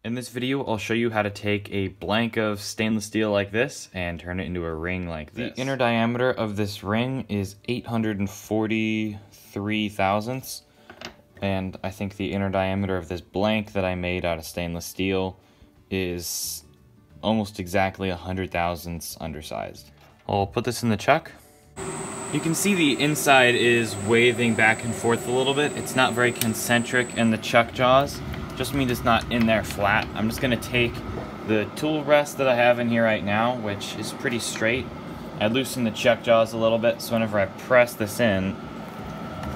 In this video, I'll show you how to take a blank of stainless steel like this and turn it into a ring like this. The inner diameter of this ring is 843 thousandths, and I think the inner diameter of this blank that I made out of stainless steel is almost exactly 100 thousandths undersized. I'll put this in the chuck. You can see the inside is waving back and forth a little bit. It's not very concentric in the chuck jaws. Just means it's not in there flat. I'm just gonna take the tool rest that I have in here right now, which is pretty straight. I loosen the chuck jaws a little bit, so whenever I press this in,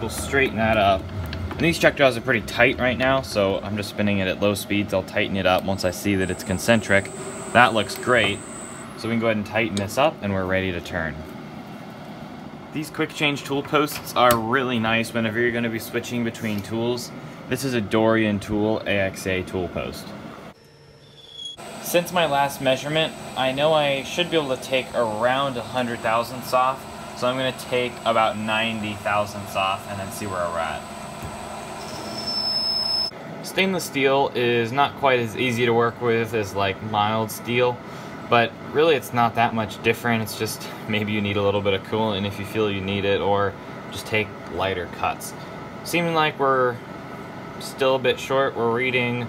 we'll straighten that up. And these chuck jaws are pretty tight right now, so I'm just spinning it at low speeds. I'll tighten it up once I see that it's concentric. That looks great. So we can go ahead and tighten this up, and we're ready to turn. These quick change tool posts are really nice whenever you're gonna be switching between tools. This is a Deburring tool AXA tool post. Since my last measurement, I know I should be able to take around 100 thousandths off, so I'm going to take about 90 thousandths off and then see where we're at. Stainless steel is not quite as easy to work with as like mild steel, but really it's not that much different. It's just maybe you need a little bit of coolant if you feel you need it, or just take lighter cuts. Seeming like we're still a bit short. We're reading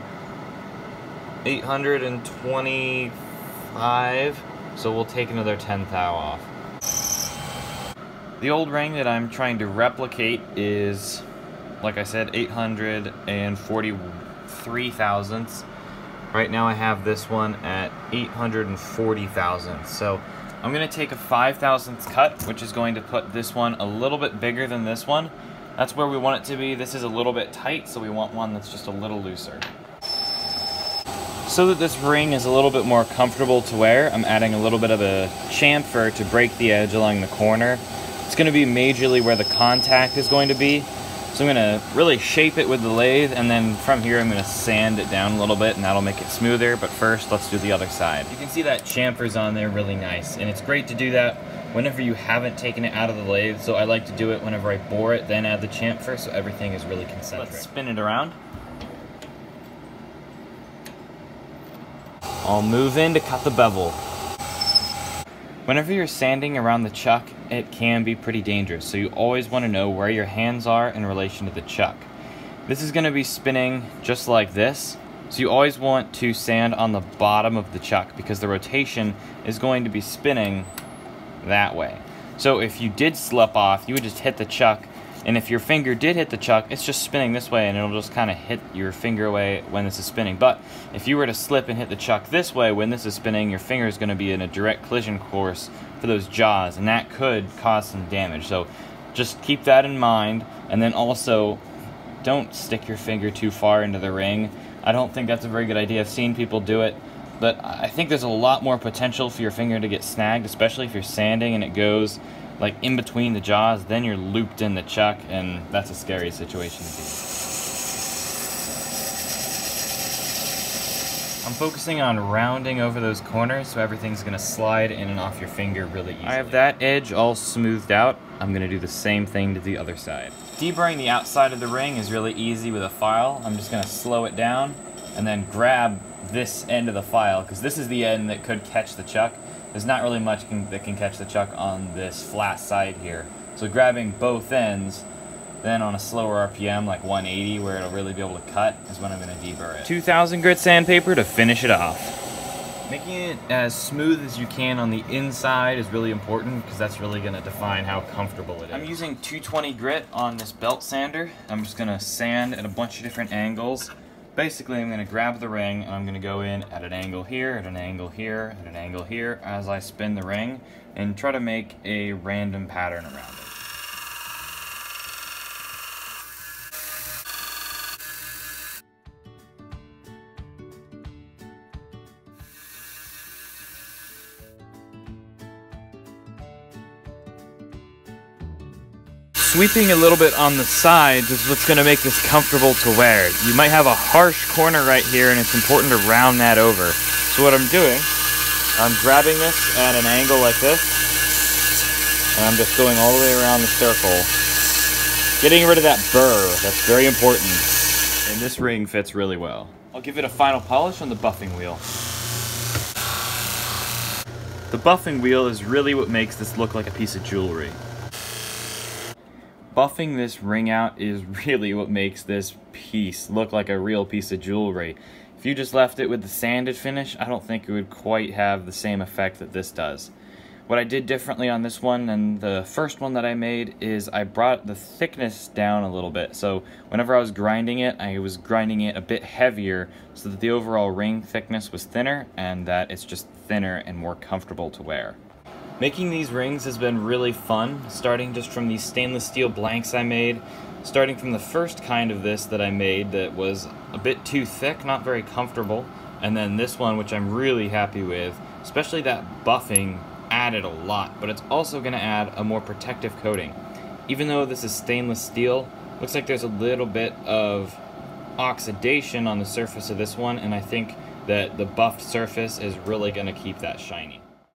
825, so we'll take another 10 thou off. The old ring that I'm trying to replicate is, like I said, 843 thousandths. Right now I have this one at 840 thousandths. So I'm going to take a 5 thousandths cut, which is going to put this one a little bit bigger than this one. That's where we want it to be. This is a little bit tight, so we want one that's just a little looser. So that this ring is a little bit more comfortable to wear, I'm adding a little bit of a chamfer to break the edge along the corner. It's going to be majorly where the contact is going to be. So I'm going to really shape it with the lathe, and then from here I'm going to sand it down a little bit, and that'll make it smoother. But first, let's do the other side. You can see that chamfer's on there really nice, and it's great to do that whenever you haven't taken it out of the lathe. So I like to do it whenever I bore it, then add the chamfer, so everything is really concentric. Let's spin it around. I'll move in to cut the bevel. Whenever you're sanding around the chuck, it can be pretty dangerous, so you always want to know where your hands are in relation to the chuck. This is going to be spinning just like this, so you always want to sand on the bottom of the chuck because the rotation is going to be spinning that way. So if you did slip off, you would just hit the chuck, and if your finger did hit the chuck, it's just spinning this way, and it'll just kind of hit your finger away when this is spinning. But if you were to slip and hit the chuck this way when this is spinning, your finger is going to be in a direct collision course for those jaws, and that could cause some damage. So just keep that in mind, and then also don't stick your finger too far into the ring. I don't think that's a very good idea. I've seen people do it, but I think there's a lot more potential for your finger to get snagged, especially if you're sanding and it goes like in between the jaws. Then you're looped in the chuck, and that's a scary situation to be in. I'm focusing on rounding over those corners so everything's going to slide in and off your finger really easily. I have that edge all smoothed out. I'm going to do the same thing to the other side. Deburring the outside of the ring is really easy with a file. I'm just going to slow it down and then grab this end of the file, because this is the end that could catch the chuck. There's not really much that can catch the chuck on this flat side here. So grabbing both ends, then on a slower RPM, like 180, where it'll really be able to cut, is when I'm going to deburr it. 2000 grit sandpaper to finish it off. Making it as smooth as you can on the inside is really important, because that's really going to define how comfortable it is. I'm using 220 grit on this belt sander. I'm just going to sand at a bunch of different angles. Basically, I'm going to grab the ring, and I'm going to go in at an angle here, at an angle here, at an angle here, as I spin the ring, and try to make a random pattern around it. Sweeping a little bit on the sides is what's going to make this comfortable to wear. You might have a harsh corner right here, and it's important to round that over. So what I'm doing, I'm grabbing this at an angle like this, and I'm just going all the way around the circle, getting rid of that burr. That's very important. And this ring fits really well. I'll give it a final polish on the buffing wheel. The buffing wheel is really what makes this look like a piece of jewelry. Buffing this ring out is really what makes this piece look like a real piece of jewelry. If you just left it with the sanded finish, I don't think it would quite have the same effect that this does. What I did differently on this one and the first one that I made is I brought the thickness down a little bit. So whenever I was grinding it, I was grinding it a bit heavier so that the overall ring thickness was thinner and that it's just thinner and more comfortable to wear. Making these rings has been really fun, starting just from these stainless steel blanks I made, starting from the first kind of this that I made that was a bit too thick, not very comfortable, and then this one which I'm really happy with, especially that buffing added a lot, but it's also going to add a more protective coating. Even though this is stainless steel, looks like there's a little bit of oxidation on the surface of this one, and I think that the buffed surface is really going to keep that shiny.